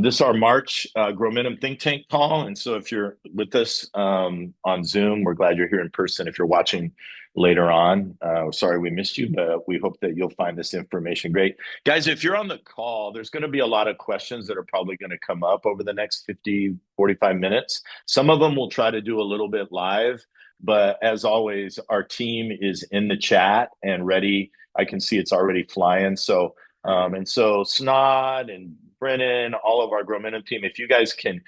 This is our March Grow Think Tank call. And so if you're with us on Zoom, we're glad you're here in person. If you're watching later on, sorry we missed you, but we hope that you'll find this information great. Guys, if you're on the call, there's going to be a lot of questions that are probably going to come up over the next 50, 45 minutes. Some of them we'll try to do a little bit live, but as always, our team is in the chat and ready. I can see it's already flying. So Snod and Brennan, all of our Grow team, if you guys can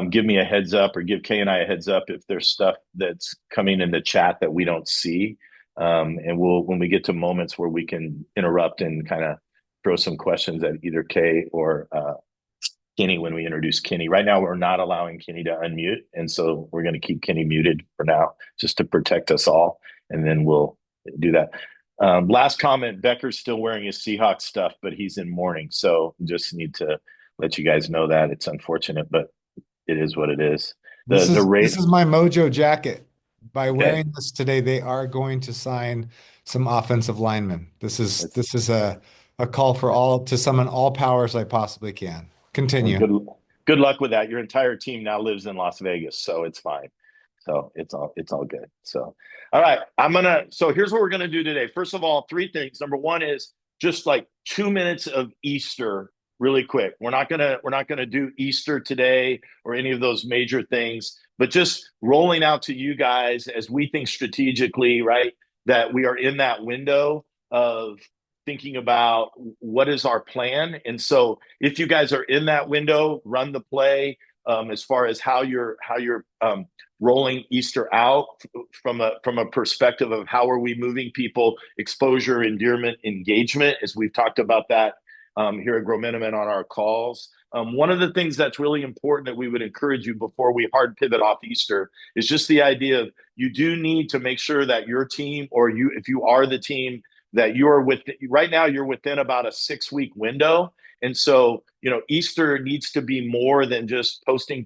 give me a heads up or give Kay and I a heads up if there's stuff that's coming in the chat that we don't see. And when we get to moments where we can interrupt and kind of throw some questions at either Kay or Kenny when we introduce Kenny. Right now, we're not allowing Kenny to unmute. And so we're going to keep Kenny muted for now just to protect us all. And then we'll do that. Last comment, Becker's still wearing his Seahawks stuff, but he's in mourning. So just need to let you guys know that. It's unfortunate, but it is what it is. This The is rate. this is my Mojo jacket. By Okay. wearing this today, they are going to sign some offensive linemen. This is It's, this is a call for all to summon all powers I possibly can. well, Continue. good luck with that. Your entire team now lives in Las Vegas, so it's fine. So it's all good. So all right, so here's what we're gonna do today. First of all, three things. Number one is just like 2 minutes of Easter really quick. We're not gonna do Easter today or any of those major things, but just rolling out to you guys as we think strategically, right? That we are in that window of thinking about what is our plan. And so if you guys are in that window, run the play as far as how you're rolling Easter out from a perspective of how are we moving people, exposure, endearment, engagement, as we've talked about that here at Grow Minimum on our calls. One of the things that's really important that we would encourage you before we hard pivot off Easter is just the idea of you do need to make sure that your team or you, if you are the team, that you're with right now, you're within about a 6 week window. And so, Easter needs to be more than just posting.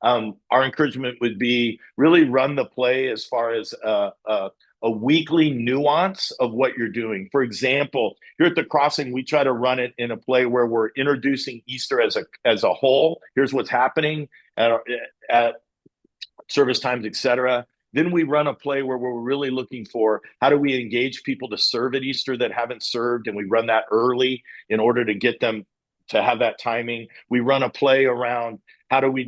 Our encouragement would be really run the play as far as a weekly nuance of what you're doing. For example, here at the Crossing, we try to run it in a play where we're introducing Easter as a whole. Here's what's happening at service times, etc. Then we run a play where we're really looking for how do we engage people to serve at Easter that haven't served, and we run that early in order to get them to have that timing. We run a play around how do we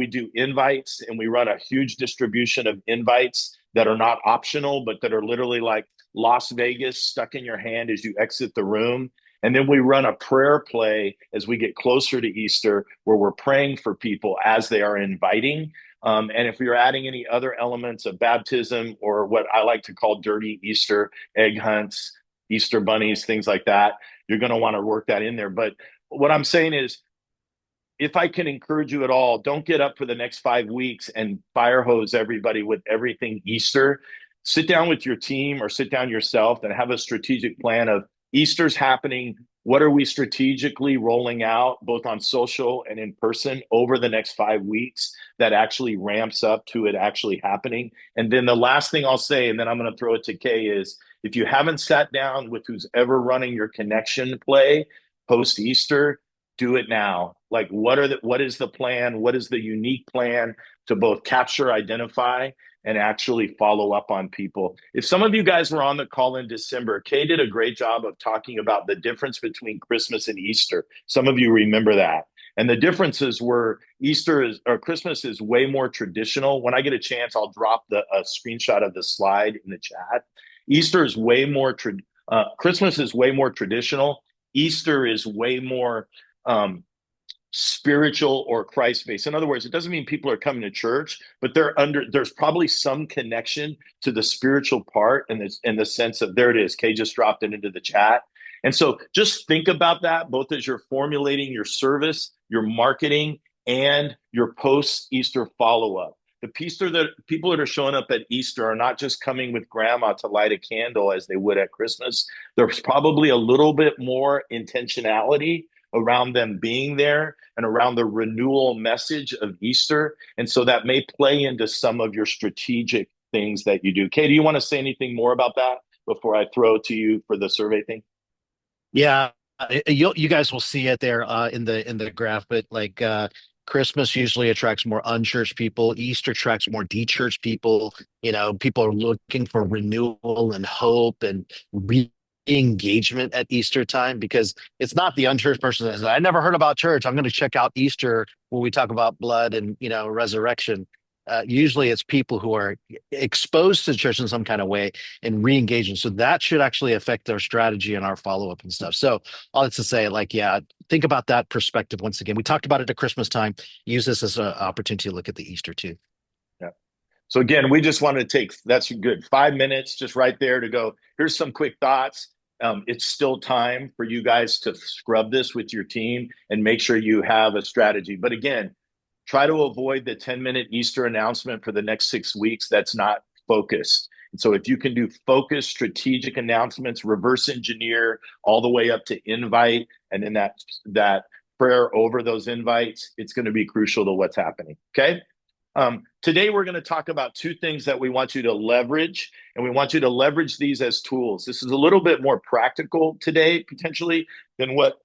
do invites, and we run a huge distribution of invites that are not optional, but that are literally like Las Vegas stuck in your hand as you exit the room. And then we run a prayer play as we get closer to Easter, where we're praying for people as they are inviting. And if you're adding any other elements of baptism or what I like to call dirty Easter, egg hunts, Easter bunnies, things like that, you're going to want to work that in there. But what I'm saying is, if I can encourage you at all, don't get up for the next 5 weeks and fire hose everybody with everything Easter. Sit down with your team or sit down yourself and have a strategic plan of Easter's happening. What are we strategically rolling out, both on social and in person, over the next 5 weeks that actually ramps up to it actually happening? And then the last thing I'll say, and then I'm going to throw it to Kay, is if you haven't sat down with who's ever running your connection play post Easter, do it now. Like, what is the plan? What is the unique plan to both capture, identify, and actually follow up on people? If some of you guys were on the call in December, Kay did a great job of talking about the difference between Christmas and Easter. Some of you remember that. And the differences were Christmas is way more traditional. When I get a chance, I'll drop a screenshot of the slide in the chat. Easter is way more, Christmas is way more traditional. Easter is way more spiritual or Christ based. In other words, it doesn't mean people are coming to church, but there's probably some connection to the spiritual part in the sense of, there it is. Kay just dropped it into the chat. And so just think about that both as you're formulating your service, your marketing, and your post Easter follow up. The people that are showing up at Easter are not just coming with grandma to light a candle as they would at Christmas. There's probably a little bit more intentionality around them being there and around the renewal message of Easter. And so that may play into some of your strategic things that you do. Kay, do you want to say anything more about that before I throw it to you for the survey thing? Yeah, You guys will see it there in the graph, but like Christmas usually attracts more unchurched people. Easter attracts more dechurched people. You know, people are looking for renewal and hope and re-engagement at Easter time because it's not the unchurched person that says, "I never heard about church. I'm going to check out Easter when we talk about blood and resurrection." Usually, it's people who are exposed to church in some kind of way and re-engaging. So that should actually affect our strategy and our follow-up and stuff. So all that's to say, like, yeah, think about that perspective once again. We talked about it at Christmas time. Use this as an opportunity to look at the Easter too. Yeah. So again, we just want to take that's good 5 minutes just right there to go. Here's some quick thoughts. It's still time for you guys to scrub this with your team and make sure you have a strategy. But again, try to avoid the 10-minute Easter announcement for the next 6 weeks. That's not focused. And so if you can do focused strategic announcements, reverse engineer all the way up to invite, and then that prayer over those invites, it's going to be crucial to what's happening. Okay. Today, we're going to talk about two things that we want you to leverage, and we want you to leverage these as tools. This is a little bit more practical today, potentially, than what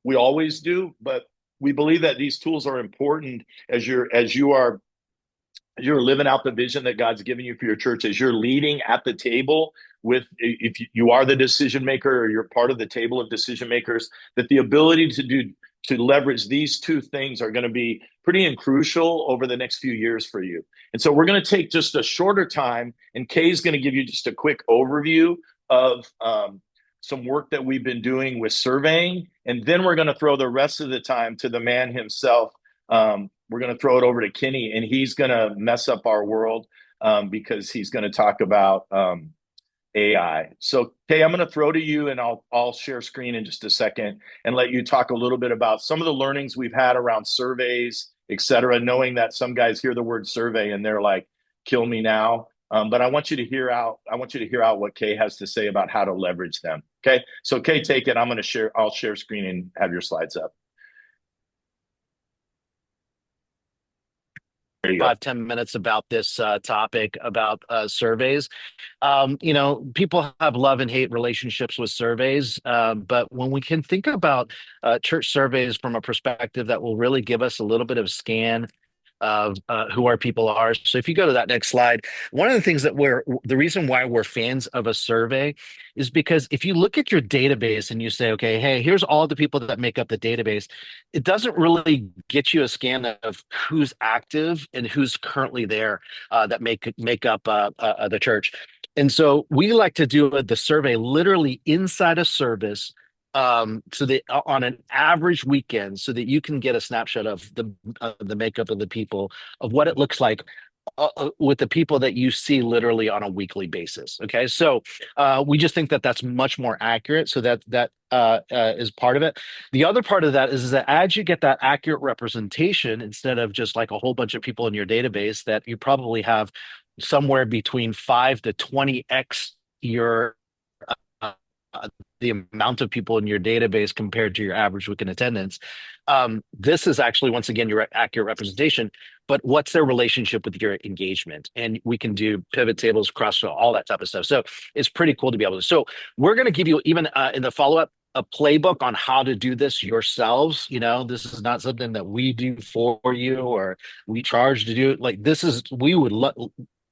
we always do, but we believe that these tools are important as you're living out the vision that God's given you for your church, as you're leading at the table with, if you are the decision maker or you're part of the table of decision makers, that the ability to leverage these two things are going to be pretty and crucial over the next few years for you. And so we're going to take just a shorter time, and Kay's going to give you just a quick overview of some work that we've been doing with surveying. And then we're going to throw the rest of the time to the man himself. We're going to throw it over to Kenny, and he's going to mess up our world because he's going to talk about AI. So, Kay, I'm going to throw to you, and I'll share screen in just a second and let you talk a little bit about some of the learnings we've had around surveys, et cetera, knowing that some guys hear the word survey and they're like, kill me now. But I want you to hear out what Kay has to say about how to leverage them. Okay. So Kay, take it. I'll share screen and have your slides up. There you go. 5, 10 minutes about this topic about surveys. People have love and hate relationships with surveys, but when we can think about church surveys from a perspective that will really give us a little bit of scan of who our people are. So if you go to that next slide, one of the things the reason why we're fans of a survey is because if you look at your database and you say, okay, hey, here's all the people that make up the database, it doesn't really get you a scan of who's active and who's currently there that make up the church. And so we like to do the survey literally inside a service, so that on an average weekend, so that you can get a snapshot of the makeup of the people, of what it looks like with the people that you see literally on a weekly basis. Okay, so we just think that that's much more accurate. So that is part of it. The other part of that is that as you get that accurate representation, instead of just like a whole bunch of people in your database, that you probably have somewhere between 5 to 20x your the amount of people in your database compared to your average weekend attendance. This is actually, once again, your accurate representation, but what's their relationship with your engagement? And we can do pivot tables, cross, all that type of stuff. So it's pretty cool to be able to. So we're going to give you, even in the follow-up, a playbook on how to do this yourselves. This is not something that we do for you or we charge to do it. Like, this is,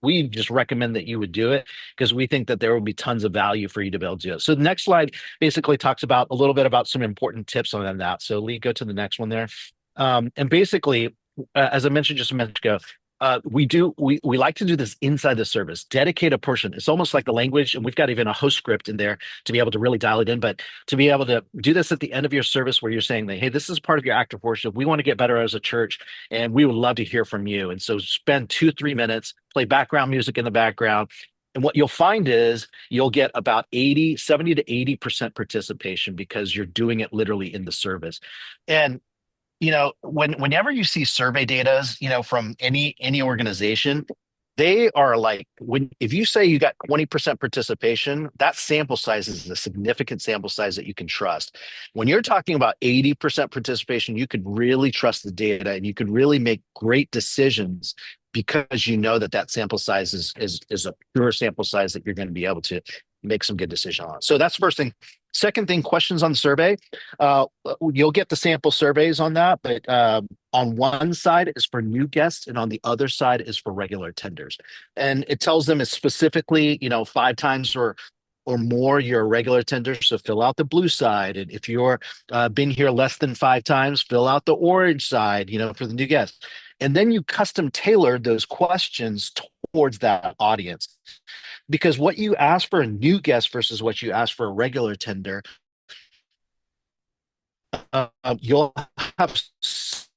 we just recommend that you would do it because we think that there will be tons of value for you to be able to do it. So the next slide basically talks about a little bit about some important tips on that. So Lee, go to the next one there. And basically, as I mentioned just a minute ago, we like to do this inside the service, dedicate a portion. It's almost like the language, and we've got even a host script in there to be able to really dial it in. But to be able to do this at the end of your service, where you're saying that, hey, this is part of your active worship. We want to get better as a church, and we would love to hear from you. And so spend 2-3 minutes, play background music in the background. And what you'll find is you'll get about 70 to 80% participation because you're doing it literally in the service. And whenever you see survey data, from any organization, they are like, if you say you got 20% participation, that sample size is a significant sample size that you can trust. When you're talking about 80% participation, you could really trust the data and you could really make great decisions because you know that sample size is a pure sample size that you're going to be able to make some good decision on. So that's the first thing. Second thing, questions on the survey. You'll get the sample surveys on that, but on one side is for new guests, and on the other side is for regular attenders. And it tells them it's specifically, 5 times or more you're a regular attender, so fill out the blue side. And if you're been here less than 5 times, fill out the orange side, for the new guests. And then you custom tailor those questions towards that audience because what you ask for a new guest versus what you ask for a regular tender, you'll have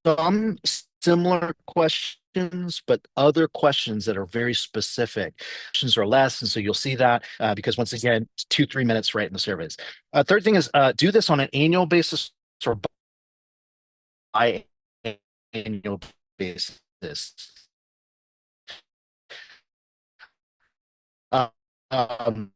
some similar questions, but other questions that are very specific. Questions are less, and so you'll see that because once again, it's 2-3 minutes right in the surveys. Third thing is do this on an annual basis or biannual basis. Um,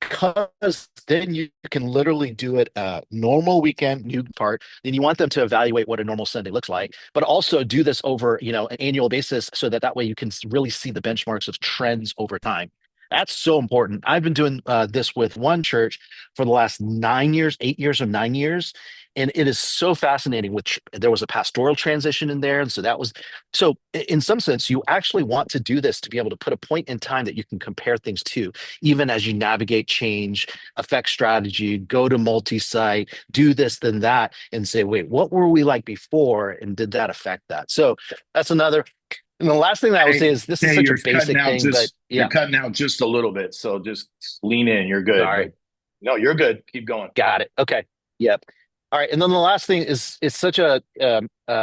because then you can literally do it normal weekend, new part. Then you want them to evaluate what a normal Sunday looks like, but also do this over, an annual basis so that way you can really see the benchmarks of trends over time. That's so important. I've been doing this with one church for the last 9 years, 8 years or 9 years. And it is so fascinating, which there was a pastoral transition in there. And so that was, so in some sense, you actually want to do this to be able to put a point in time that you can compare things to, even as you navigate change, affect strategy, go to multi-site, do this, then that, and say, wait, what were we like before? And did that affect that? So that's another. And the last thing that I would say is this is such a basic thing, but you're yeah, cutting out just a little bit. So just lean in. You're good. sorry. But no, you're good. Keep going. Got it. Okay. Yep. All right. And then the last thing is it's such a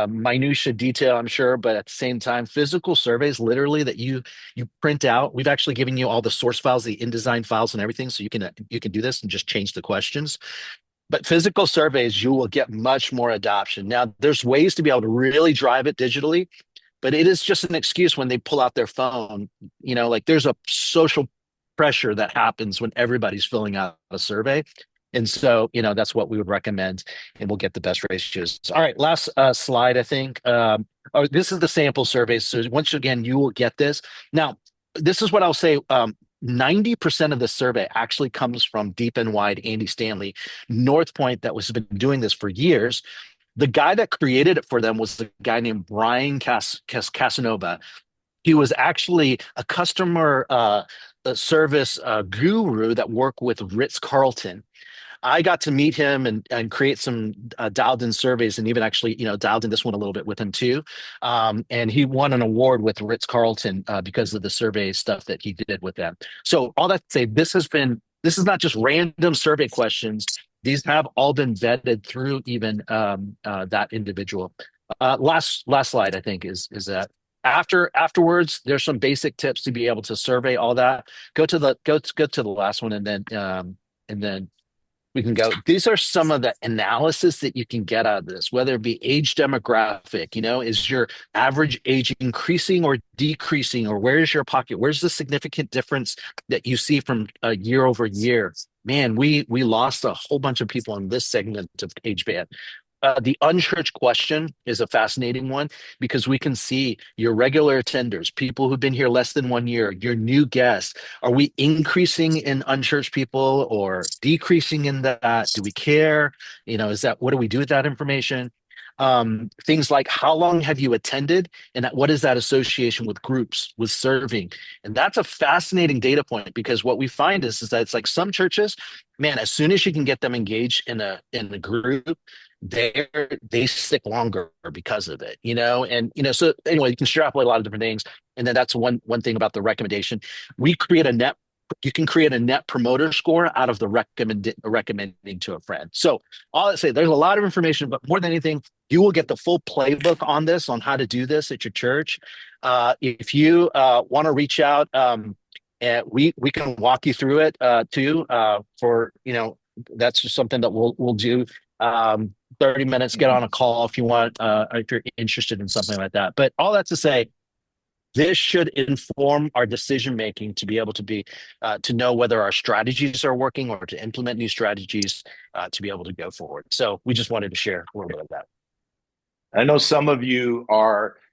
minutia detail, I'm sure, but at the same time, physical surveys literally that you print out. We've actually given you all the source files, the InDesign files, and everything, so you can do this and just change the questions. But physical surveys, you will get much more adoption. Now, there's ways to be able to really drive it digitally, but it is just an excuse when they pull out their phone. Like there's a social pressure that happens when everybody's filling out a survey. And so, that's what we would recommend, and we'll get the best ratios. All right, last slide, I think. This is the sample survey. So once again, you will get this. Now, this is what I'll say. 90% of the survey actually comes from Deep and Wide, Andy Stanley, North Point, that was been doing this for years. The guy that created it for them was the guy named Brian Casanova. He was actually a customer service guru that worked with Ritz Carlton. I got to meet him and create some dialed in surveys, and even actually, dialed in this one a little bit with him too. And he won an award with Ritz Carlton because of the survey stuff that he did with them. So all that to say, this is not just random survey questions. These have all been vetted through even that individual. Last slide, I think, is that afterwards, there's some basic tips to be able to survey all that. Go to the last one, and then we can go. These are some of the analysis that you can get out of this, whether it be age demographic, is your average age increasing or decreasing, or where's your pocket? Where's the significant difference that you see from year over year? Man, we lost a whole bunch of people in this segment of age band. The unchurched question is a fascinating one because we can see your regular attenders, people who've been here less than 1 year, your new guests. Are we increasing in unchurched people or decreasing in that? Do we care? What do we do with that information? Things like how long have you attended and what is that association with groups, with serving? And that's a fascinating data point because what we find is that it's like some churches, man, as soon as you can get them engaged in a group, they stick longer because of it, and so anyway, you can extrapolate a lot of different things. And then that's one thing about the recommendation. You can create a net promoter score out of the recommending to a friend. So all I say, there's a lot of information, but more than anything, you will get the full playbook on this, on how to do this at your church. If you want to reach out, and we can walk you through it too. For that's just something that we'll do. 30 minutes, get on a call if you want, if you're interested in something like that. But all that to say, this should inform our decision making to be able to know whether our strategies are working or to implement new strategies to be able to go forward. So we just wanted to share a little bit of that. I know some of you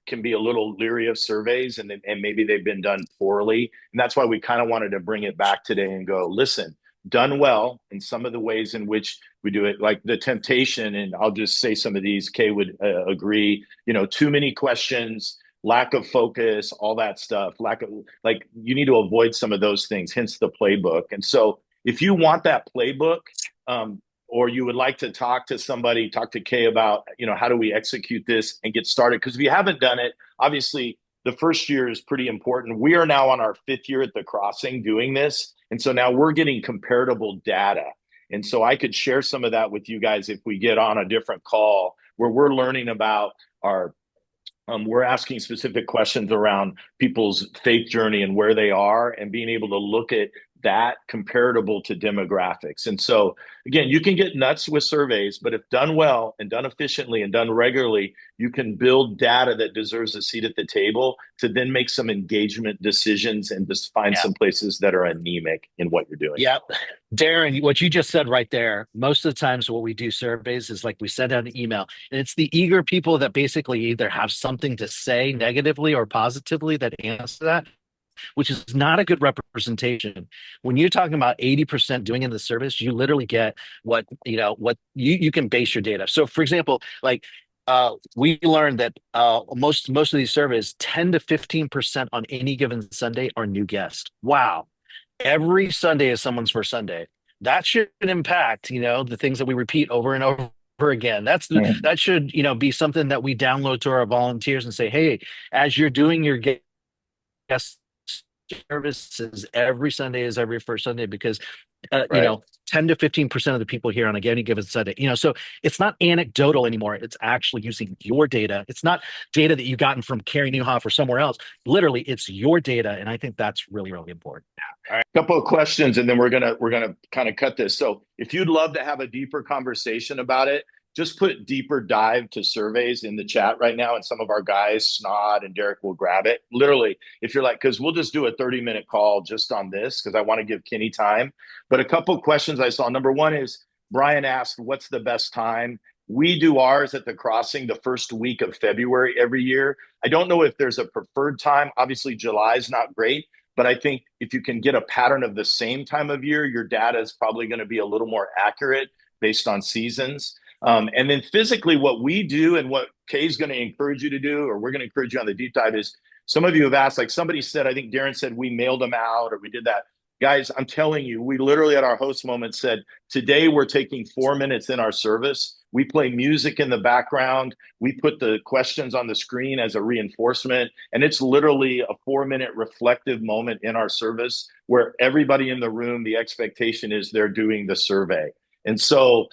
can be a little leery of surveys and maybe they've been done poorly. And that's why we kind of wanted to bring it back today and go, listen, done well in some of the ways in which we do it, like the temptation, and I'll just say some of these, Kay would agree, too many questions, lack of focus, all that stuff, lack of, like, you need to avoid some of those things, hence the playbook. And so if you want that playbook, or you would like to talk to somebody, talk to Kay about, how do we execute this and get started? Because if you haven't done it, obviously the first year is pretty important. We are now on our 5th year at the Crossing doing this. And so now we're getting comparable data. And so I could share some of that with you guys if we get on a different call where we're learning about we're asking specific questions around people's faith journey and where they are, and being able to look at that comparable to demographics. And so, again, you can get nuts with surveys, but if done well and done efficiently and done regularly, you can build data that deserves a seat at the table to then make some engagement decisions and just find some places that are anemic in what you're doing. Yep. Darren, what you just said right there, most of the times what we do surveys is like we send out an email, and it's the eager people that basically either have something to say negatively or positively that answer that, which is not a good representation. When you're talking about 80% doing in the service, you literally get what you can base your data. So for example, like we learned that most of these surveys, 10 to 15% on any given Sunday are new guests. Wow. Every Sunday is someone's first Sunday. That should impact, the things that we repeat over and over again. That should, be something that we download to our volunteers and say, hey, as you're doing your guest services, every Sunday is every first Sunday, because 10 to 15% of the people here on any given Sunday, so it's not anecdotal anymore. It's actually using your data. It's not data that you've gotten from Carey Nieuwhof or somewhere else. Literally, it's your data. And I think that's really, really important. All right, a couple of questions, and then we're gonna kind of cut this. So if you'd love to have a deeper conversation about it, just put deeper dive to surveys in the chat right now, and some of our guys, Snod and Derek, will grab it. Literally, if you're like, because we'll just do a 30-minute call just on this, because I want to give Kenny time. But a couple of questions I saw. Number one is, Brian asked, what's the best time? We do ours at the Crossing the first week of February every year. I don't know if there's a preferred time. Obviously, July is not great, but I think if you can get a pattern of the same time of year, your data is probably going to be a little more accurate based on seasons. And then physically, what we do and what Kay's going to encourage you to do, or we're going to encourage you on the deep dive, is some of you have asked, like somebody said, I think Darren said we mailed them out or we did that. Guys, I'm telling you, we literally at our host moment said, today we're taking 4 minutes in our service. We play music in the background. We put the questions on the screen as a reinforcement. And it's literally a 4-minute reflective moment in our service where everybody in the room, the expectation is they're doing the survey. And so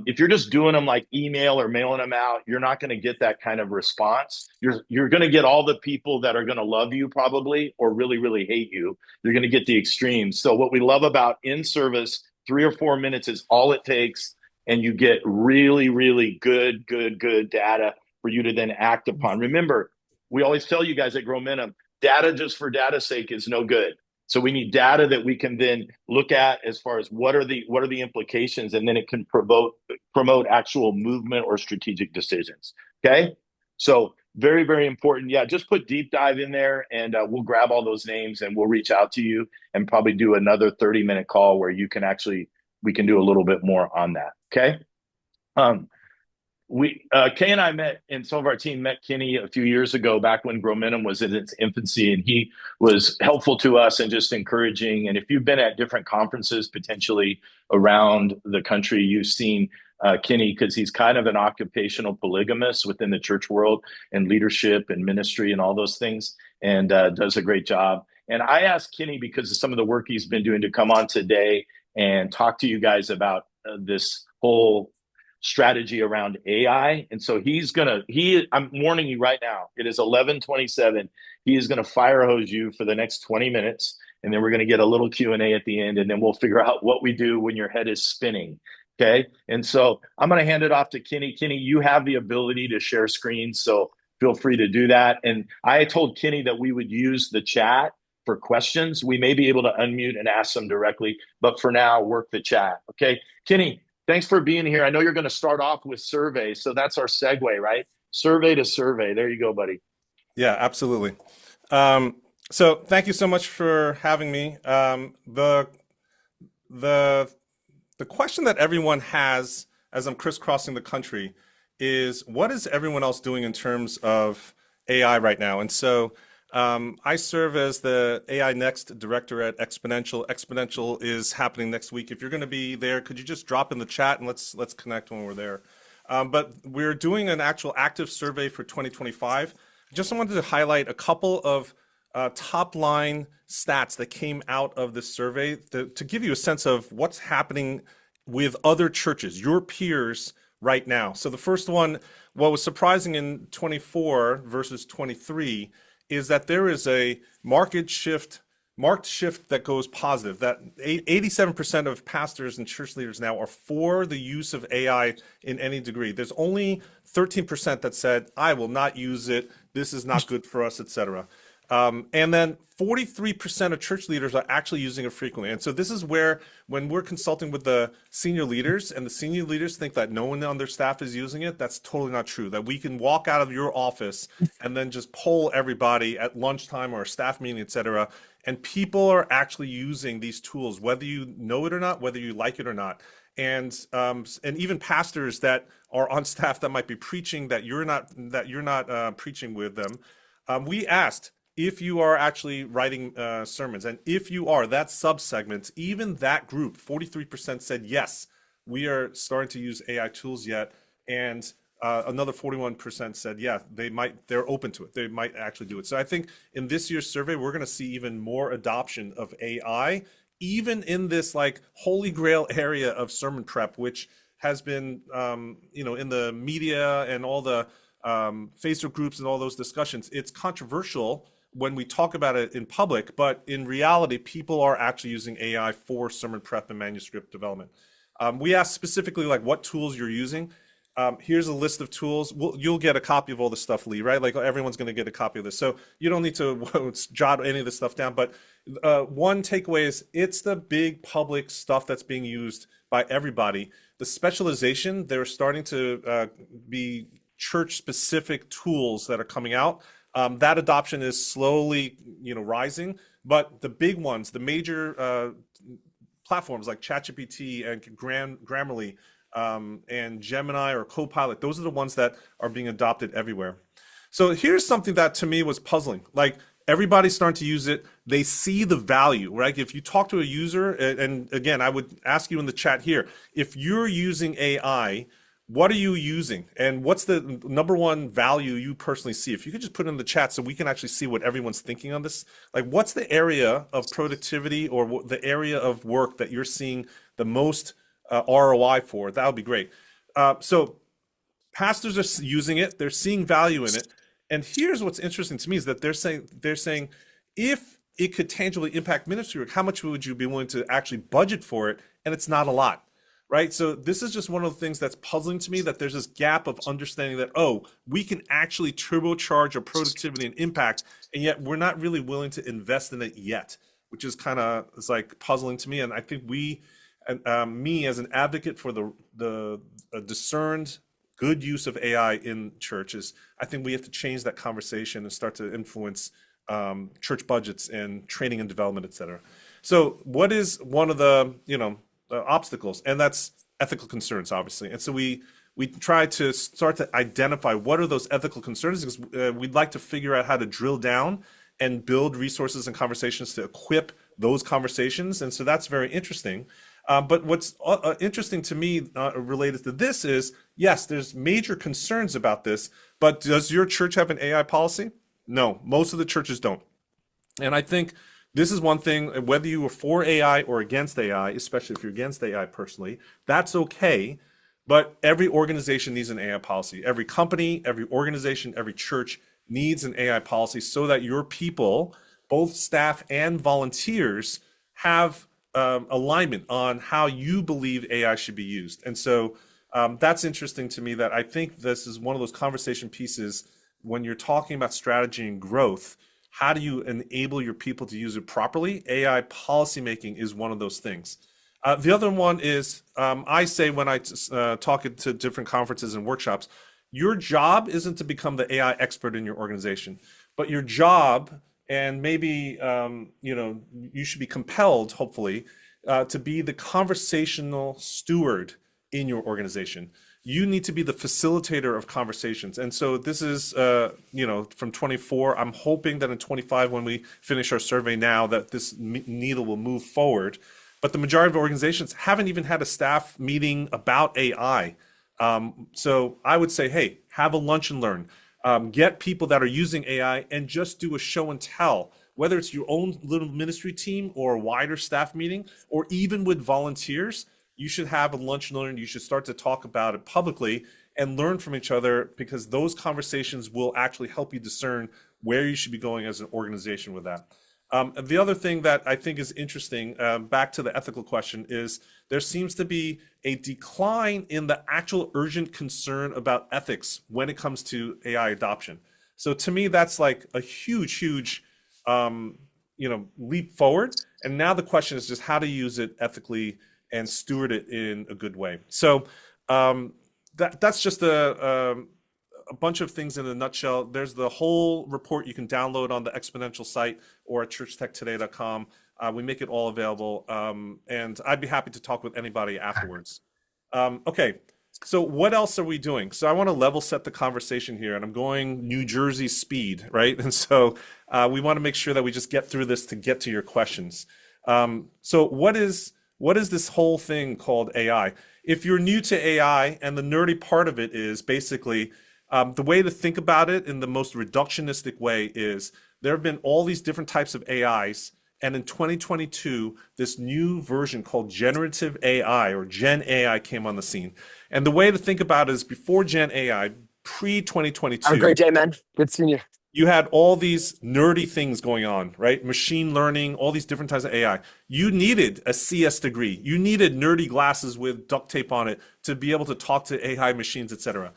if you're just doing them like email or mailing them out, you're not going to get that kind of response. You're going to get all the people that are going to love you probably, or really, really hate you. You're going to get the extremes. So what we love about in-service, 3 or 4 minutes is all it takes. And you get really, really good data for you to then act upon. Remember, we always tell you guys at Grow Minimum, data just for data's sake is no good. So we need data that we can then look at as far as what are the implications, and then it can promote actual movement or strategic decisions. Okay, so very, very important. Yeah, just put deep dive in there, and we'll grab all those names and we'll reach out to you and probably do another 30-minute call where we can do a little bit more on that. Okay. Kay and I met, and some of our team met Kenny a few years ago, back when Grow Minimum was in its infancy, and he was helpful to us and just encouraging. And if you've been at different conferences potentially around the country, you've seen Kenny, because he's kind of an occupational polygamist within the church world and leadership and ministry and all those things, and does a great job. And I asked Kenny, because of some of the work he's been doing, to come on today and talk to you guys about this whole strategy around AI. And so I'm warning you right now, it is 11:27. He is going to fire hose you for the next 20 minutes. And then we're going to get a little Q&A at the end, and then we'll figure out what we do when your head is spinning. Okay. And so I'm going to hand it off to Kenny. Kenny, you have the ability to share screens, so feel free to do that. And I told Kenny that we would use the chat for questions. We may be able to unmute and ask them directly, but for now, work the chat. Okay. Kenny, thanks for being here. I know you're going to start off with survey, so that's our segue, right? Survey to survey. There you go, buddy. Yeah, absolutely. So thank you so much for having me. The the question that everyone has as I'm crisscrossing the country is, what is everyone else doing in terms of AI right now? And so I serve as the AI Next director at Exponential. Exponential is happening next week. If you're going to be there, could you just drop in the chat and let's connect when we're there. But we're doing an actual active survey for 2025. Just wanted to highlight a couple of top line stats that came out of this survey to give you a sense of what's happening with other churches, your peers right now. So the first one, what was surprising in 24 versus 23 is that there is a marked shift that goes positive, that 87% of pastors and church leaders now are for the use of AI in any degree. There's only 13% that said, I will not use it, this is not good for us, etc. And then 43% of church leaders are actually using it frequently. And so this is where, when we're consulting with the senior leaders and the senior leaders think that no one on their staff is using it, that's totally not true. That we can walk out of your office and then just poll everybody at lunchtime or a staff meeting, et cetera. And people are actually using these tools, whether you know it or not, whether you like it or not. And even pastors that are on staff that might be preaching that you're not preaching with them. We asked if you are actually writing sermons, and if you are, that subsegment, even that group, 43% said yes, we are starting to use AI tools yet, and another 41% said yeah, they're open to it, they might actually do it. So I think in this year's survey, we're going to see even more adoption of AI, even in this like holy grail area of sermon prep, which has been in the media and all the Facebook groups and all those discussions. It's controversial when we talk about it in public, but in reality, people are actually using AI for sermon prep and manuscript development. We asked specifically like what tools you're using. Here's a list of tools. You'll get a copy of all this stuff, Lee, right? Like everyone's going to get a copy of this. So you don't need to jot any of this stuff down. But one takeaway is it's the big public stuff that's being used by everybody. The specialization, they're starting to be church-specific tools that are coming out. That adoption is slowly, rising, but the big ones, the major platforms like ChatGPT and Grammarly and Gemini or Copilot, those are the ones that are being adopted everywhere. So here's something that to me was puzzling. Like everybody's starting to use it. They see the value, right? If you talk to a user, and again, I would ask you in the chat here, if you're using AI, what are you using? And what's the number one value you personally see? If you could just put it in the chat so we can actually see what everyone's thinking on this. Like what's the area of productivity or the area of work that you're seeing the most ROI for? That would be great. So pastors are using it. They're seeing value in it. And here's what's interesting to me is that they're saying if it could tangibly impact ministry work, how much would you be willing to actually budget for it? And it's not a lot. Right. So this is just one of the things that's puzzling to me, that there's this gap of understanding that, we can actually turbocharge our productivity and impact, and yet we're not really willing to invest in it yet, which is it's like puzzling to me. And I think me as an advocate for the discerned good use of AI in churches, I think we have to change that conversation and start to influence church budgets and training and development, et cetera. So what is one of the, obstacles? And that's ethical concerns, obviously. And so we try to start to identify what are those ethical concerns, because we'd like to figure out how to drill down and build resources and conversations to equip those conversations. And so that's very interesting. But what's interesting to me related to this is, yes, there's major concerns about this, but does your church have an AI policy? No, most of the churches don't. And I think this is one thing, whether you are for AI or against AI, especially if you're against AI personally, that's okay. But every organization needs an AI policy. Every company, every organization, every church needs an AI policy so that your people, both staff and volunteers, have alignment on how you believe AI should be used. And so that's interesting to me, that I think this is one of those conversation pieces when you're talking about strategy and growth. How do you enable your people to use it properly? AI policymaking is one of those things. The other one is, I say when I talk to different conferences and workshops, your job isn't to become the AI expert in your organization, but your job, and maybe you should be compelled, hopefully, to be the conversational steward in your organization. You need to be the facilitator of conversations. And so this is, from 24. I'm hoping that in 25, when we finish our survey now, that this needle will move forward. But the majority of organizations haven't even had a staff meeting about AI. So I would say, hey, have a lunch and learn. Get people that are using AI and just do a show and tell, whether it's your own little ministry team or a wider staff meeting, or even with volunteers. You should have a lunch and learn. You should start to talk about it publicly and learn from each other, because those conversations will actually help you discern where you should be going as an organization with that. The other thing that I think is interesting, back to the ethical question, is there seems to be a decline in the actual urgent concern about ethics when it comes to AI adoption. So to me, that's like a huge leap forward. And now the question is just how to use it ethically and steward it in a good way. So that's just a bunch of things in a nutshell. There's the whole report you can download on the Exponential site or at churchtechtoday.com. We make it all available, and I'd be happy to talk with anybody afterwards. Okay, so what else are we doing? So I want to level set the conversation here, and I'm going New Jersey speed, right? And so we want to make sure that we just get through this to get to your questions. So what is this whole thing called AI? If you're new to AI, and the nerdy part of it is basically the way to think about it in the most reductionistic way is there have been all these different types of AIs. And in 2022, this new version called generative AI, or Gen AI, came on the scene. And the way to think about it is before Gen AI, pre-2022. Have a great day, man. Good seeing you. You had all these nerdy things going on, right? Machine learning, all these different types of AI. You needed a CS degree. You needed nerdy glasses with duct tape on it to be able to talk to AI machines, etc.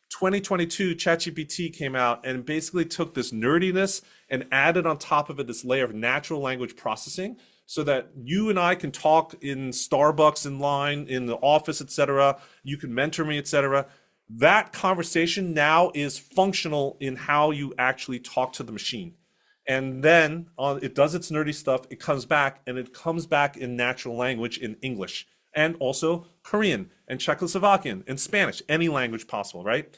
2022, ChatGPT came out and basically took this nerdiness and added on top of it this layer of natural language processing, so that you and I can talk in Starbucks in line, in the office, etc. You can mentor me, etc. That conversation now is functional in how you actually talk to the machine. And then it does its nerdy stuff, it comes back, and it comes back in natural language in English, and also Korean and Czechoslovakian and Spanish, any language possible, right?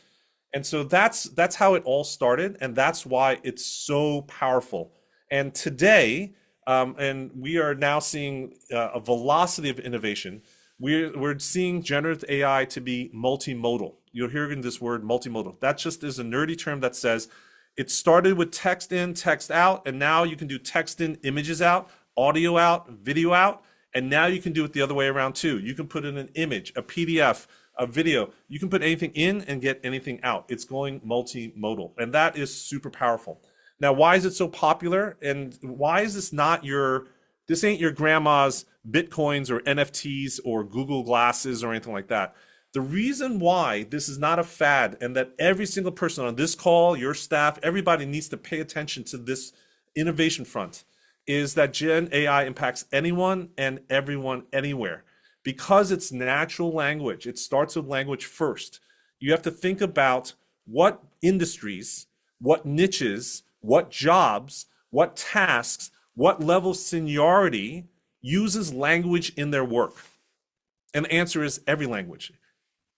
And so that's how it all started, and that's why it's so powerful. And today, and we are now seeing a velocity of innovation. We're seeing generative AI to be multimodal. You're hearing this word multimodal. That just is a nerdy term that says it started with text in, text out, and now you can do text in, images out, audio out, video out, and now you can do it the other way around too. You can put in an image, a PDF, a video. You can put anything in and get anything out. It's going multimodal, and that is super powerful. Now, why is it so popular? And why is this this ain't your grandma's Bitcoins or NFTs or Google Glasses or anything like that. The reason why this is not a fad, and that every single person on this call, your staff, everybody needs to pay attention to this innovation front, is that Gen AI impacts anyone and everyone anywhere. Because it's natural language, it starts with language first. You have to think about what industries, what niches, what jobs, what tasks, what level of seniority uses language in their work. And the answer is every language,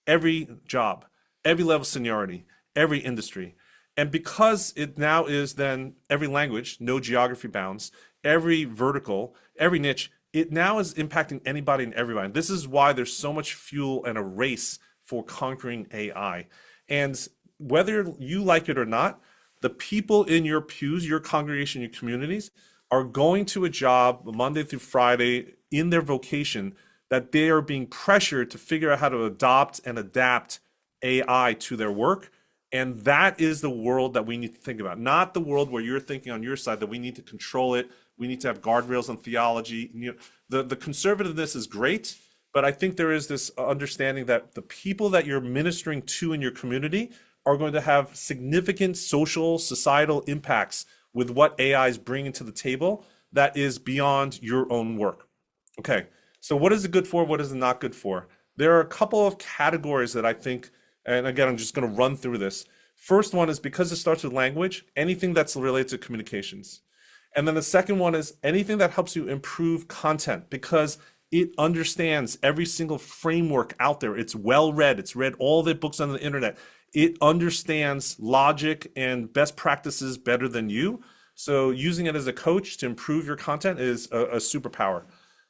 every job, every level of seniority, every industry. And because it now is then every language, no geography bounds, every vertical, every niche, it now is impacting anybody and everybody. This is why there's so much fuel and a race for conquering AI. And whether you like it or not, the people in your pews, your congregation, your communities are going to a job Monday through Friday in their vocation that they are being pressured to figure out how to adopt and adapt AI to their work. And that is the world that we need to think about, not the world where you're thinking on your side that we need to control it. We need to have guardrails on theology. The conservativeness is great, but I think there is this understanding that the people that you're ministering to in your community are going to have significant social, societal impacts with what AI is bringing to the table that is beyond your own work. Okay, so what is it good for? What is it not good for? There are a couple of categories that I think, and again, I'm just going to run through this. First one is because it starts with language, anything that's related to communications. And then the second one is anything that helps you improve content, because It understands every single framework out there. It's well read. It's read all the books on the internet. It understands logic and best practices better than you. So using it as a coach to improve your content is a superpower.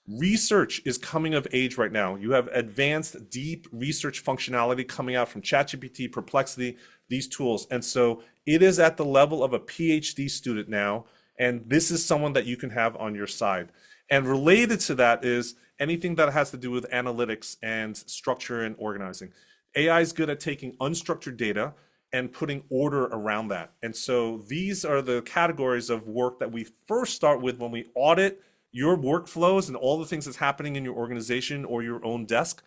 Research is coming of age right now. You have advanced, deep research functionality coming out from ChatGPT, Perplexity, these tools. And so it is at the level of a PhD student now. And this is someone that you can have on your side. And related to that is anything that has to do with analytics and structure and organizing. AI is good at taking unstructured data and putting order around that. And so these are the categories of work that we first start with when we audit your workflows and all the things that's happening in your organization or your own desk.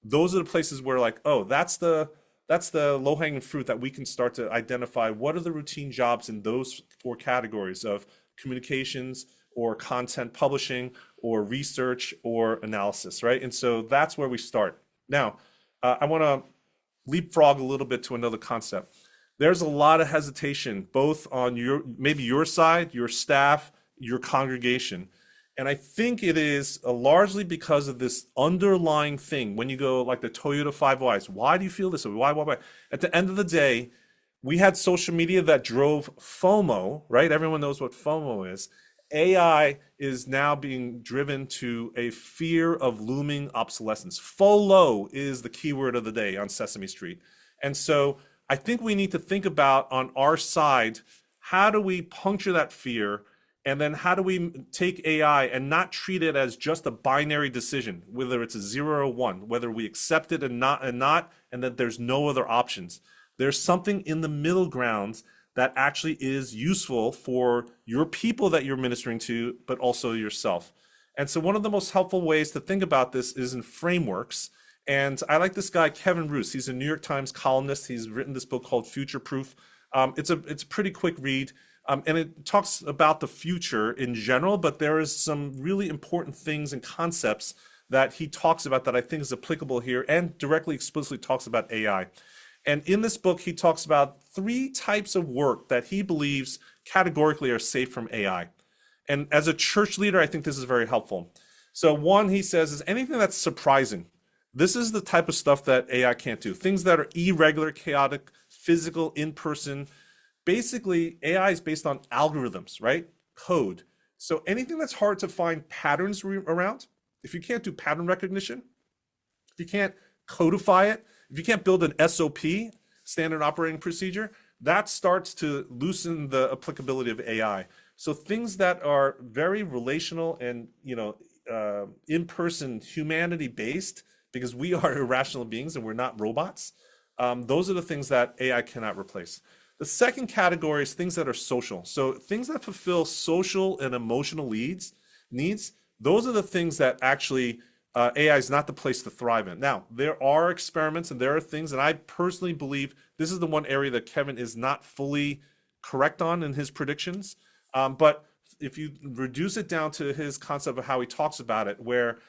Those are the places where like, oh, that's the low-hanging fruit that we can start to identify what are the routine jobs in those 4 categories of communications or content publishing or research or analysis, right? And so that's where we start. Now, I want to leapfrog a little bit to another concept. There's a lot of hesitation, both on maybe your side, your staff, your congregation. And I think it is largely because of this underlying thing. When you go like the Toyota 5 Whys, why do you feel this way? Why? At the end of the day, we had social media that drove FOMO, right? Everyone knows what FOMO is. AI is now being driven to a fear of looming obsolescence. FOLO is the keyword of the day on Sesame Street. And so I think we need to think about on our side, how do we puncture that fear? And then how do we take AI and not treat it as just a binary decision, whether it's a 0 or 1, whether we accept it and not, and that there's no other options. There's something in the middle ground that actually is useful for your people that you're ministering to, but also yourself. And so one of the most helpful ways to think about this is in frameworks. And I like this guy, Kevin Roose. He's a New York Times columnist. He's written this book called Future Proof. It's a pretty quick read. And it talks about the future in general, but there is some really important things and concepts that he talks about that I think is applicable here and directly explicitly talks about AI. And in this book, he talks about 3 types of work that he believes categorically are safe from AI. And as a church leader, I think this is very helpful. So one, he says, is anything that's surprising. This is the type of stuff that AI can't do. Things that are irregular, chaotic, physical, in-person. Basically, AI is based on algorithms, right? Code. So anything that's hard to find patterns around, if you can't do pattern recognition, if you can't codify it, if you can't build an SOP, standard operating procedure, that starts to loosen the applicability of AI. So things that are very relational and, in-person, humanity-based, because we are irrational beings and we're not robots, those are the things that AI cannot replace. The second category is things that are social. So things that fulfill social and emotional needs, those are the things that actually AI is not the place to thrive in. Now, there are experiments and there are things, and I personally believe this is the one area that Kevin is not fully correct on in his predictions. But if you reduce it down to his concept of how he talks about it, where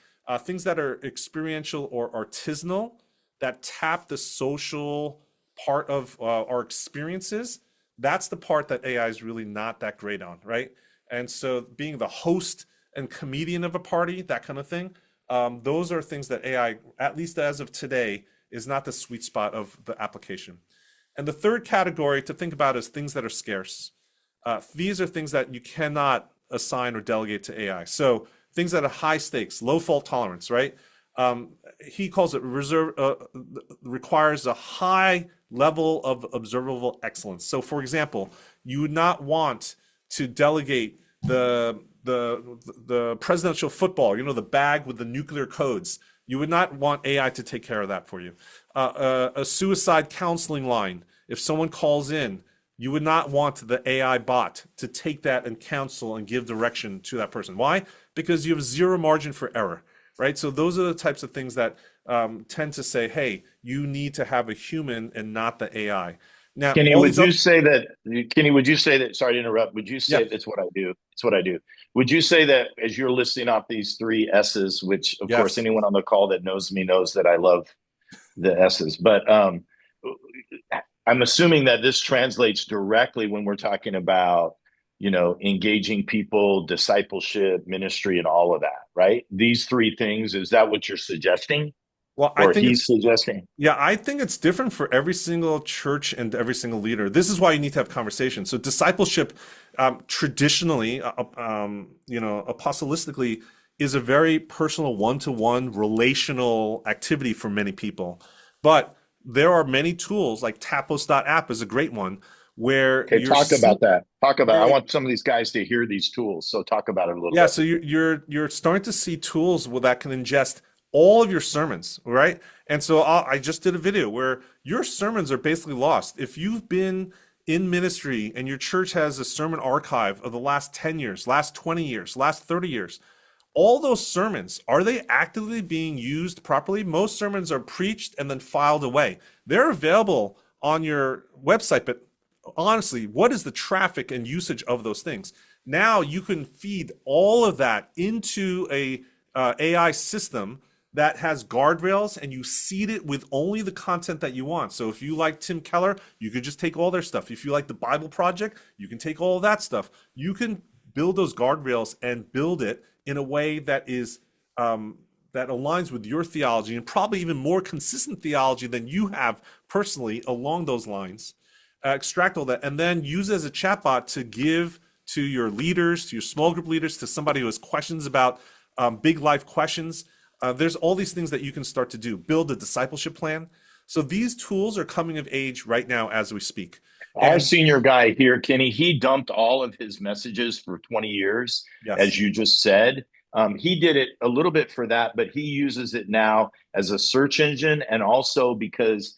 things that are experiential or artisanal, that tap the social part of our experiences, that's the part that AI is really not that great on, right? And so being the host and comedian of a party, that kind of thing, those are things that AI, at least as of today, is not the sweet spot of the application. And the third category to think about is things that are scarce. These are things that you cannot assign or delegate to AI. So things that are high stakes, low fault tolerance, right? He calls it requires a high level of observable excellence. So for example, you would not want to delegate the presidential football, the bag with the nuclear codes. You would not want AI to take care of that for you. A suicide counseling line, if someone calls in, you would not want the AI bot to take that and counsel and give direction to that person. Why? Because you have zero margin for error, right? So those are the types of things that tend to say, hey, you need to have a human and not the AI. Now, Kenny, would you say that, sorry to interrupt, would you say that's what I do? It's what I do. Would you say that as you're listing off these 3 S's, which of course anyone on the call that knows me knows that I love the S's, but I'm assuming that this translates directly when we're talking about engaging people, discipleship, ministry, and all of that, right? These three things, is that what you're suggesting? Well, I Or think he's it's suggesting? Yeah, I think it's different for every single church and every single leader. This is why you need to have conversations. So discipleship, traditionally, apostolistically, is a very personal, one-to-one relational activity for many people. But there are many tools, like Tapos.app is a great one, where Okay, talk about that. I you're want some of these guys to hear these tools. So talk about it a little Yeah, bit. so you're starting to see tools that can ingest all of your sermons, right? And so I just did a video where your sermons are basically lost. If you've been in ministry and your church has a sermon archive of the last 10 years, last 20 years, last 30 years, all those sermons, are they actively being used properly? Most sermons are preached and then filed away. They're available on your website, but honestly, what is the traffic and usage of those things? Now you can feed all of that into a AI system that has guardrails, and you seed it with only the content that you want. So if you like Tim Keller, you could just take all their stuff. If you like the Bible Project, you can take all of that stuff. You can build those guardrails and build it in a way that is that aligns with your theology, and probably even more consistent theology than you have personally along those lines. Extract all that and then use it as a chatbot to give to your leaders, to your small group leaders, to somebody who has questions about big life questions. There's all these things that you can start to do. Build a discipleship plan. So these tools are coming of age right now as we speak. Our senior guy here, Kenny, he dumped all of his messages for 20 years, Yes. as you just said. He did it a little bit for that, but he uses it now as a search engine, and also because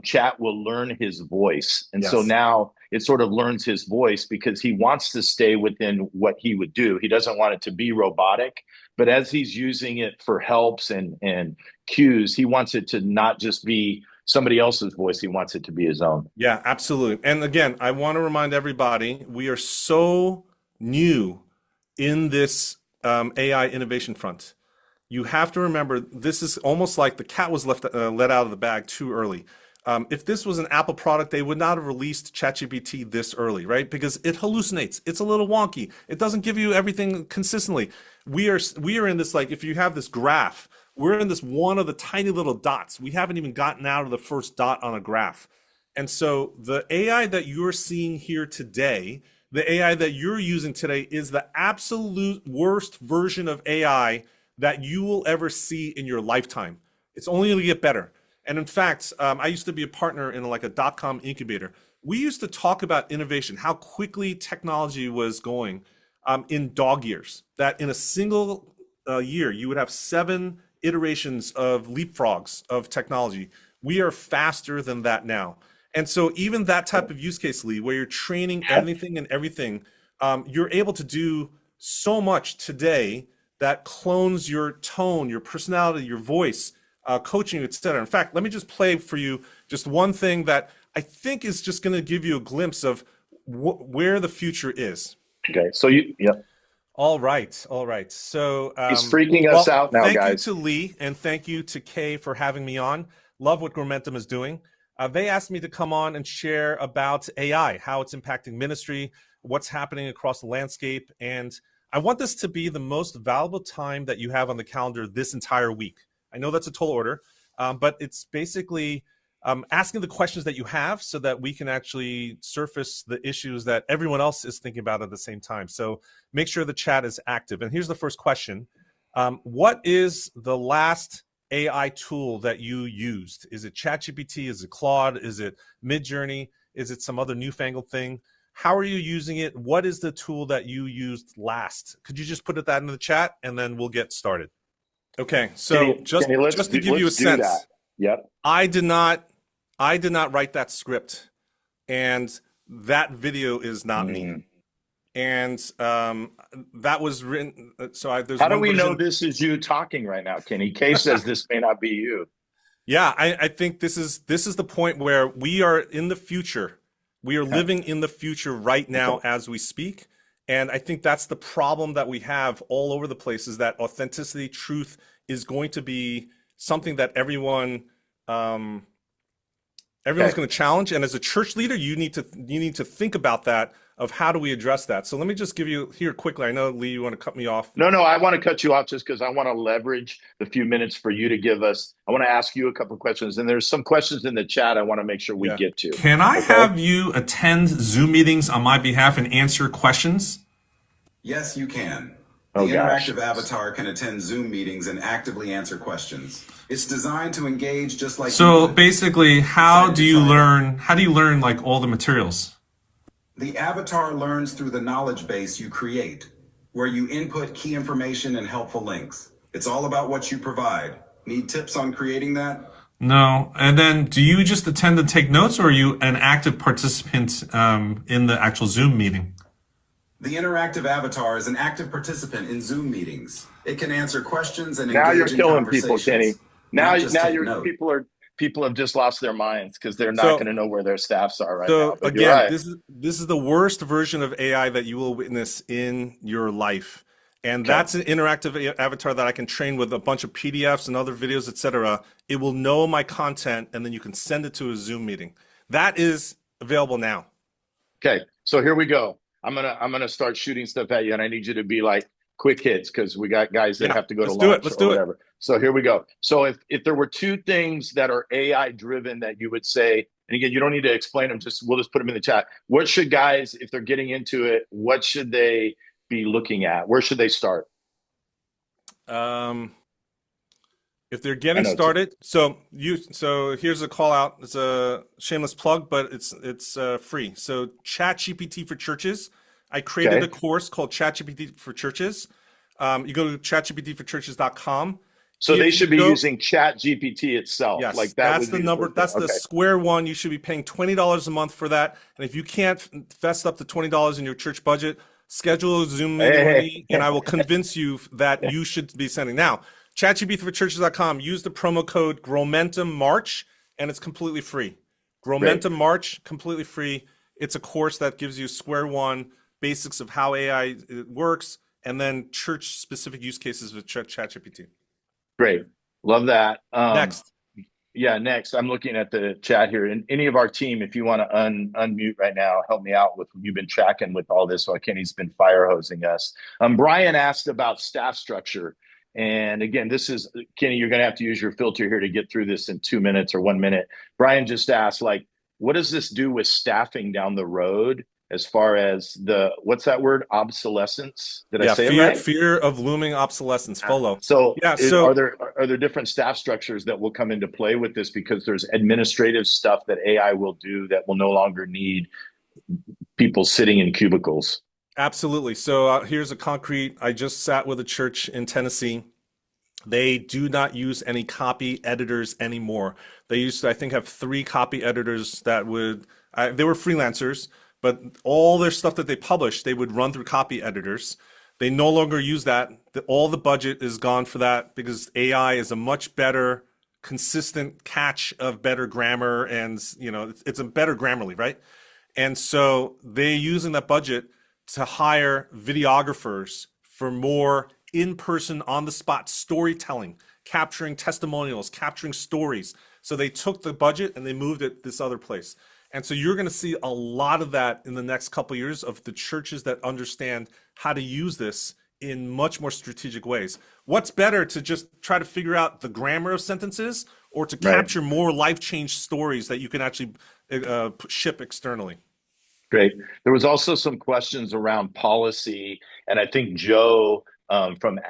chat will learn his voice. And so Yes. now it sort of learns his voice because he wants to stay within what he would do. He doesn't want it to be robotic, but as he's using it for helps and cues, he wants it to not just be somebody else's voice. He wants it to be his own. Yeah, absolutely. And again, I want to remind everybody, we are so new in this AI innovation front. You have to remember, this is almost like the cat was let out of the bag too early. If this was an Apple product, they would not have released ChatGPT this early, right? Because it hallucinates. It's a little wonky. It doesn't give you everything consistently. We are in this, like, if you have this graph, we're in this one of the tiny little dots. We haven't even gotten out of the first dot on a graph. And so the AI that you're seeing here today, the AI that you're using today, is the absolute worst version of AI that you will ever see in your lifetime. It's only going to get better. And in fact, I used to be a partner in like a dot-com incubator. We used to talk about innovation, how quickly technology was going in dog years, that in a single year, you would have 7 iterations of leapfrogs of technology. We are faster than that now. And so even that type of use case, Lee, where you're training anything and everything, you're able to do so much today that clones your tone, your personality, your voice, coaching, etc. In fact, let me just play for you just one thing that I think is just going to give you a glimpse of where the future is. Okay, so All right. So he's freaking us out now, thank guys. you to Lee, and thank you to Kay for having me on. Love what Gromentum is doing. They asked me to come on and share about AI, how it's impacting ministry, what's happening across the landscape, and I want this to be the most valuable time that you have on the calendar this entire week. I know that's a tall order, but it's basically asking the questions that you have so that we can actually surface the issues that everyone else is thinking about at the same time. So make sure the chat is active. And here's the first question. What is the last AI tool that you used? Is it ChatGPT? Is it Claude? Is it Midjourney? Is it some other newfangled thing? How are you using it? What is the tool that you used last? Could you just put that in the chat and then we'll get started? Okay, so just to give you a sense, yep. I did not write that script, and that video is not me. And that was written. So there's. How do we know this is you talking right now, Kenny? Kay says this may not be you. Yeah, I think this is the point where we are in the future. We are living in the future right now as we speak. And I think that's the problem that we have all over the place, is that authenticity, truth is going to be something that everyone Everyone's Okay. going to challenge, and as a church leader, you need to think about that, of how do we address that. So let me just give you here quickly. I know, Lee, you want to cut me off. No, I want to cut you off just because I want to leverage the few minutes for you to give us. I want to ask you a couple of questions, and there's some questions in the chat I want to make sure we Yeah. get to. Can I Okay. have you attend Zoom meetings on my behalf and answer questions? Yes, you can. Oh, The gosh. interactive avatar can attend Zoom meetings and actively answer questions. It's designed to engage just like you So would. basically, how do you learn like all the materials? The avatar learns through the knowledge base you create, where you input key information and helpful links. It's all about what you provide. Need tips on creating that? No. And then do you just attend and take notes, or are you an active participant in the actual Zoom meeting? The interactive avatar is an active participant in Zoom meetings. It can answer questions and Now engage you're in killing people, conversations. Kenny. Now, Not just now take you're note. people have just lost their minds because they're not So- going to know where their staffs are right So now. But you're again, right. this is the worst version of AI that you will witness in your life. And that's an interactive avatar that I can train with a bunch of PDFs and other videos, etc. It will know my content, and then you can send it to a Zoom meeting. That is available now. Okay, so here we go. I'm gonna start shooting stuff at you, and I need you to be like quick hits because we got guys that Yeah, have to go to let's do it, lunch let's or do it. whatever. So here we go. So if there were two things that are AI driven that you would say, and again, you don't need to explain them, we'll just put them in the chat. What should guys, if they're getting into it, what should they be looking at? Where should they start? If they're getting I know, started, so here's a call out. It's a shameless plug, but it's free. So ChatGPT for Churches. I created Okay. a course called ChatGPT for Churches. You go to chatgptforchurches.com. So If they you should be go- using Chat GPT itself. Yes, Like that that's would the be number. first That's thing. the Okay. square one. You should be paying $20 a month for that. And if you can't fess up to $20 in your church budget, schedule a Zoom meeting with me, and I will convince you that you should be sending. Now, ChatGPTforchurches.com. Use the promo code GrowmentumMarch, and it's completely free. Growmentum March, completely free. It's a course that gives you square one basics of how AI works, and then church-specific use cases with ChatGPT. Great. Love that. Next. Yeah, next. I'm looking at the chat here. And any of our team, if you want to unmute right now, help me out with, you've been tracking with all this while Kenny's been fire hosing us. Brian asked about staff structure. And again, this is, Kenny, you're going to have to use your filter here to get through this in 2 minutes or 1 minute. Brian just asked, like, what does this do with staffing down the road as far as the, what's that word? Obsolescence? Did I say it right? Fear of looming obsolescence. FOLO. So, Yeah, so- are there different staff structures that will come into play with this because there's administrative stuff that AI will do that will no longer need people sitting in cubicles? Absolutely. So here's a concrete. I just sat with a church in Tennessee. They do not use any copy editors anymore. They used to, I think, have 3 copy editors that would, they were freelancers, but all their stuff that they published, they would run through copy editors. They no longer use that. All the budget is gone for that because AI is a much better, consistent catch of better grammar, and it's a better Grammarly, right? And so they're using that budget to hire videographers for more in-person, on-the-spot storytelling, capturing testimonials, capturing stories. So they took the budget and they moved it this other place. And so you're going to see a lot of that in the next couple of years of the churches that understand how to use this in much more strategic ways. What's better, to just try to figure out the grammar of sentences, or to Right. capture more life-change stories that you can actually ship externally? Great. There was also some questions around policy, and I think Joe from the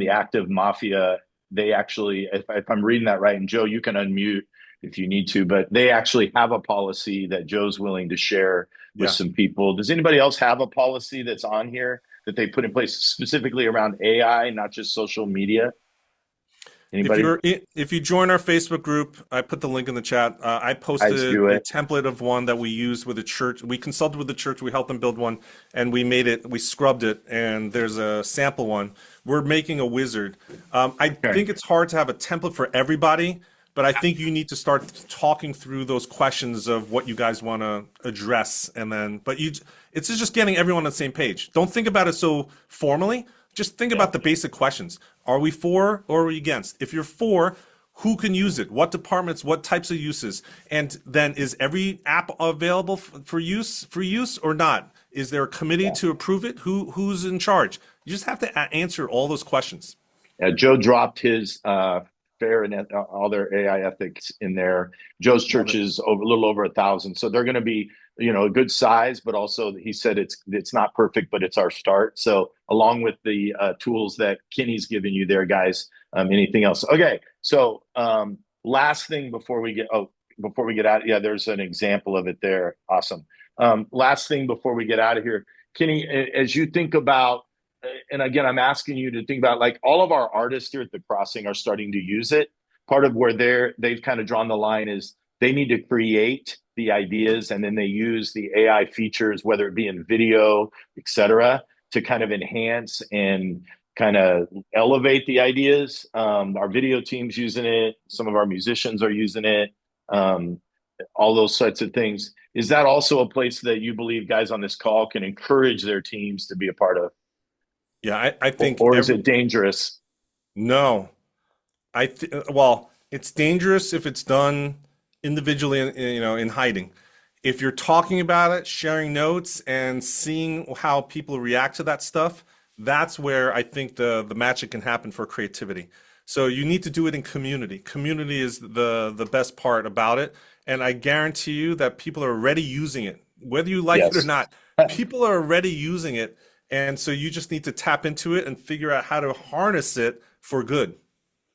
Active Mafia, they actually, if I'm reading that right, and Joe, you can unmute if you need to, but they actually have a policy that Joe's willing to share with Yeah. some people. Does anybody else have a policy that's on here that they put in place specifically around AI, not just social media? Anybody? If you join our Facebook group, I put the link in the chat. I posted do a it. template of one that we used with the church. We consulted with the church, we helped them build one, and we scrubbed it, and there's a sample one. We're making a wizard. I think it's hard to have a template for everybody, but I think you need to start talking through those questions of what you guys want to address, and then, it's just getting everyone on the same page. Don't think about it so formally. Just think about the basic questions. Are we for or are we against? If you're for, who can use it, what departments, what types of uses, and then is every app available for use or not? Is there a committee to approve it? Who's in charge? You just have to answer all those questions. Joe dropped his fair and all their AI ethics in there. Joe's church is a little over 1,000, so they're going to be, a good size, but also he said it's not perfect, but it's our start. So along with the tools that Kenny's given you there, guys, anything else? Okay, so last thing before we get out, yeah, there's an example of it there. Awesome. Last thing before we get out of here, Kenny, as you think about, and again, I'm asking you to think about, like, all of our artists here at the Crossing are starting to use it. Part of where they've kind of drawn the line is they need to create the ideas, and then they use the AI features, whether it be in video, et cetera, to kind of enhance and kind of elevate the ideas. Our video team's using it. Some of our musicians are using it. All those sorts of things. Is that also a place that you believe guys on this call can encourage their teams to be a part of? Yeah, I think. Or is it dangerous? No, well, it's dangerous if it's done individually, in hiding. If you're talking about it, sharing notes, and seeing how people react to that stuff, that's where I think the magic can happen for creativity. So you need to do it in community. Community is the best part about it, and I guarantee you that people are already using it, whether you like it or not. People are already using it, and so you just need to tap into it and figure out how to harness it for good.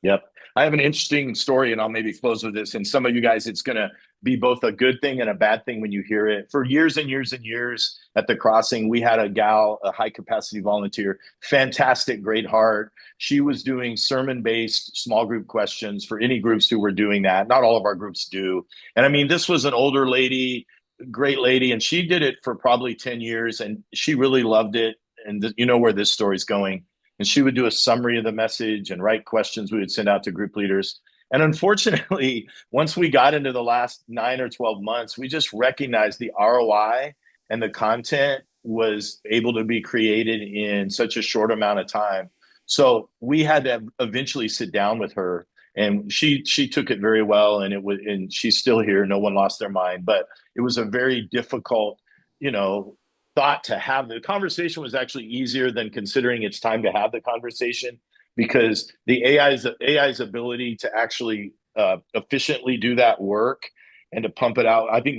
Yep. I have an interesting story, and I'll maybe close with this. And some of you guys, it's going to be both a good thing and a bad thing when you hear it. For years and years and years at the Crossing, we had a gal, a high capacity volunteer, fantastic, great heart. She was doing sermon-based small group questions for any groups who were doing that. Not all of our groups do. And I mean, this was an older lady, great lady, and she did it for probably 10 years, and she really loved it. And you know where this story's going. And she would do a summary of the message and write questions we would send out to group leaders. And unfortunately, once we got into the last 9 or 12 months, we just recognized the ROI and the content was able to be created in such a short amount of time. So we had to eventually sit down with her, and she took it very well. And she's still here. No one lost their mind, but it was a very difficult, thought to have. The conversation was actually easier than considering it's time to have the conversation, because the AI's ability to actually efficiently do that work and to pump it out. I think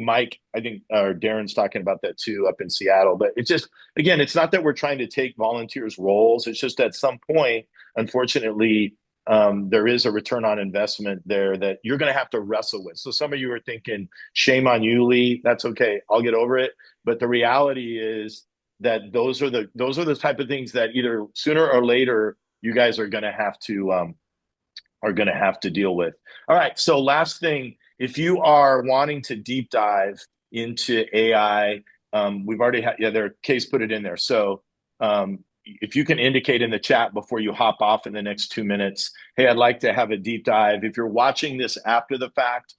Darren's talking about that too up in Seattle. But it's just, again, it's not that we're trying to take volunteers' roles. It's just at some point, unfortunately, there is a return on investment there that you're going to have to wrestle with. So some of you are thinking, shame on you, Lee. That's okay. I'll get over it. But the reality is that those are the type of things that either sooner or later you guys are going to have to deal with. All right. So last thing, if you are wanting to deep dive into AI, we've already had, Case put it in there. So if you can indicate in the chat before you hop off in the next 2 minutes, hey, I'd like to have a deep dive. If you're watching this after the fact,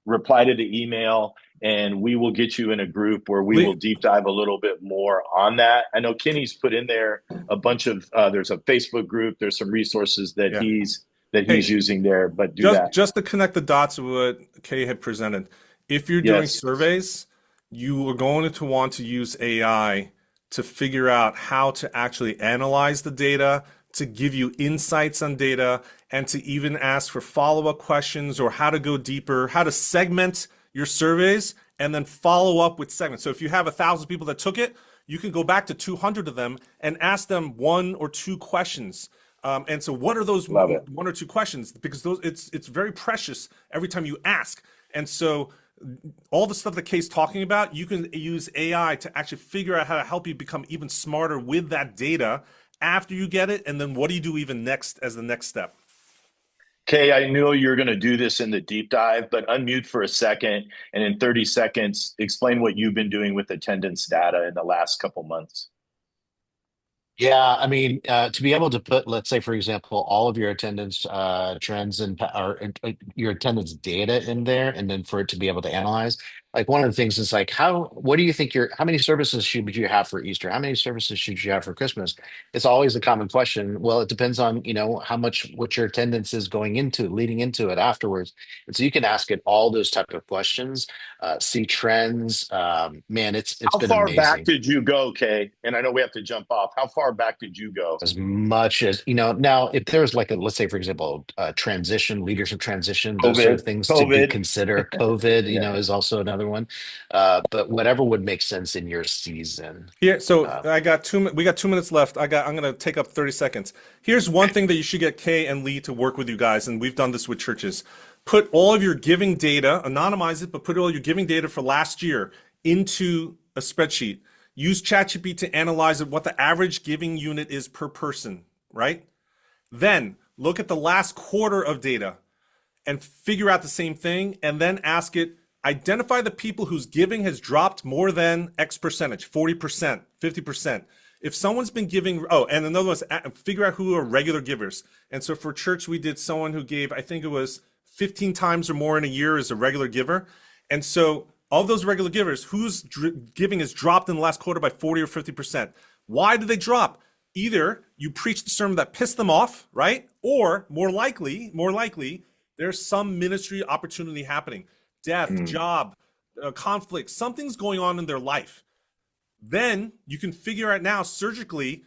reply to the email, and we will get you in a group where we will deep dive a little bit more on that. I know Kenny's put in there a bunch of, there's a Facebook group, there's some resources that he's using there, but just to connect the dots of what Kay had presented. If you're doing surveys, you are going to want to use AI to figure out how to actually analyze the data, to give you insights on data, and to even ask for follow-up questions or how to go deeper, how to segment your surveys and then follow up with segments. So if you have 1,000 people that took it, you can go back to 200 of them and ask them 1 or 2 questions. And so what are those 1 or 2 questions? Because it's very precious every time you ask. And so all the stuff that Kay's talking about, you can use AI to actually figure out how to help you become even smarter with that data after you get it. And then what do you do even next as the next step? Kay, I know you're going to do this in the deep dive, but unmute for a second, and in 30 seconds, explain what you've been doing with attendance data in the last couple months. Yeah, I mean, to be able to put, let's say, for example, all of your attendance trends and your attendance data in there, and then for it to be able to analyze, Like one of the things is like, what do you think how many services should you have for Easter? How many services should you have for Christmas? It's always a common question. Well, it depends on, what your attendance is leading into it afterwards. And so you can ask it all those type of questions, see trends. Man, it's How been far back amazing. did you go, Kay? And I know we have to jump off. How far back did you go? As much as, now if there's like let's say, for example, transition, leadership transition, those sort of COVID, things to be COVID. considered. COVID, Yeah. is also another one. But whatever would make sense in your season. Here, so Uh, we got 2 minutes left. I'm gonna take up 30 seconds. Here's one thing that you should get Kay and Lee to work with you guys, and we've done this with churches. Put all of your giving data, anonymize it, but put all your giving data for last year into a spreadsheet. Use ChatGPT to analyze it, what the average giving unit is per person, right? Then look at the last quarter of data and figure out the same thing, and then ask it, identify the people whose giving has dropped more than X percentage, 40%, 50%. If someone's been giving, and another one is figure out who are regular givers. And so for church, we did someone who gave, I think it was 15 times or more in a year as a regular giver. And so of those regular givers, whose giving has dropped in the last quarter by 40 or 50%. Why did they drop? Either you preached the sermon that pissed them off, right? Or more likely, there's some ministry opportunity happening. Death, job, conflict, something's going on in their life. Then you can figure out now surgically,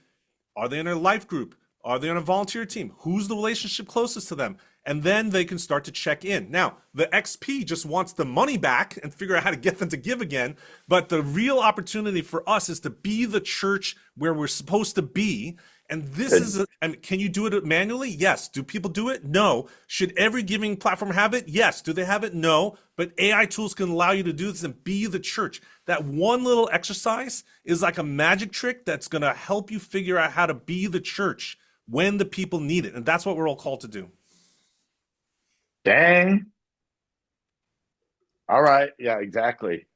are they in a life group? Are they on a volunteer team? Who's the relationship closest to them? And then they can start to check in. Now, the XP just wants the money back and figure out how to get them to give again. But the real opportunity for us is to be the church where we're supposed to be. And this is, can you do it manually? Yes. Do people do it? No. Should every giving platform have it? Yes. Do they have it? No. But AI tools can allow you to do this and be the church. That one little exercise is like a magic trick that's going to help you figure out how to be the church when the people need it. And that's what we're all called to do. Dang. All right. Yeah, exactly.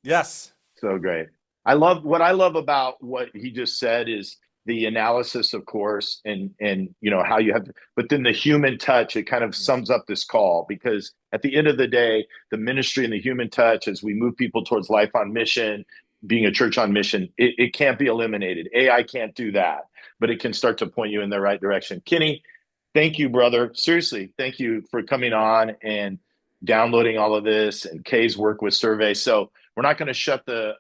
Yes. So great. I love about what he just said is the analysis, of course, and how you have, but then the human touch, it kind of sums up this call, because at the end of the day, the ministry and the human touch, as we move people towards life on mission, being a church on mission, it can't be eliminated. AI can't do that, but it can start to point you in the right direction. Kenny, thank you, brother. Seriously, thank you for coming on and downloading all of this and Kay's work with Survey. So we're not going to shut the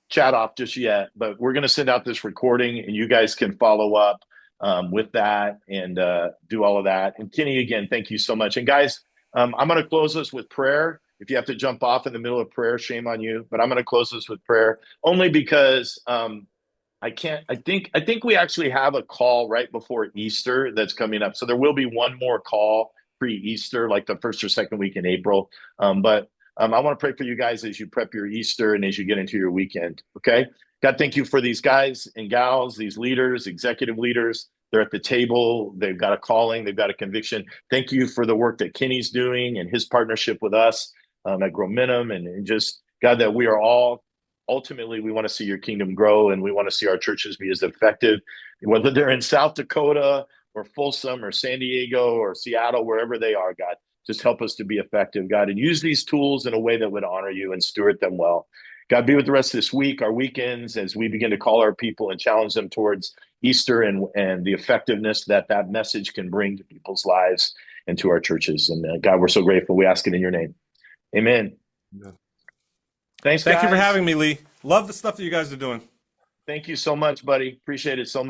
chat off just yet, but we're going to send out this recording and you guys can follow up with that and do all of that. And Kenny, again, thank you so much. And guys, I'm going to close this with prayer. If you have to jump off in the middle of prayer, shame on you, but I'm going to close this with prayer only because I think we actually have a call right before Easter that's coming up. So there will be one more call pre-Easter, like the first or second week in April. But I want to pray for you guys as you prep your Easter and as you get into your weekend. Okay. God, thank you for these guys and gals, these leaders, executive leaders. They're at the table. They've got a calling. They've got a conviction. Thank you for the work that Kenny's doing and his partnership with us at Grominum, and just, God, that we are all, ultimately, we want to see your kingdom grow, and we want to see our churches be as effective, whether they're in South Dakota or Folsom or San Diego or Seattle, wherever they are, God. Just help us to be effective, God, and use these tools in a way that would honor you and steward them well. God, be with the rest of this week, our weekends, as we begin to call our people and challenge them towards Easter and the effectiveness that that message can bring to people's lives and to our churches. And God, we're so grateful. We ask it in your name. Amen. Yeah. Thanks, Thank guys. you for having me, Lee. Love the stuff that you guys are doing. Thank you so much, buddy. Appreciate it so much.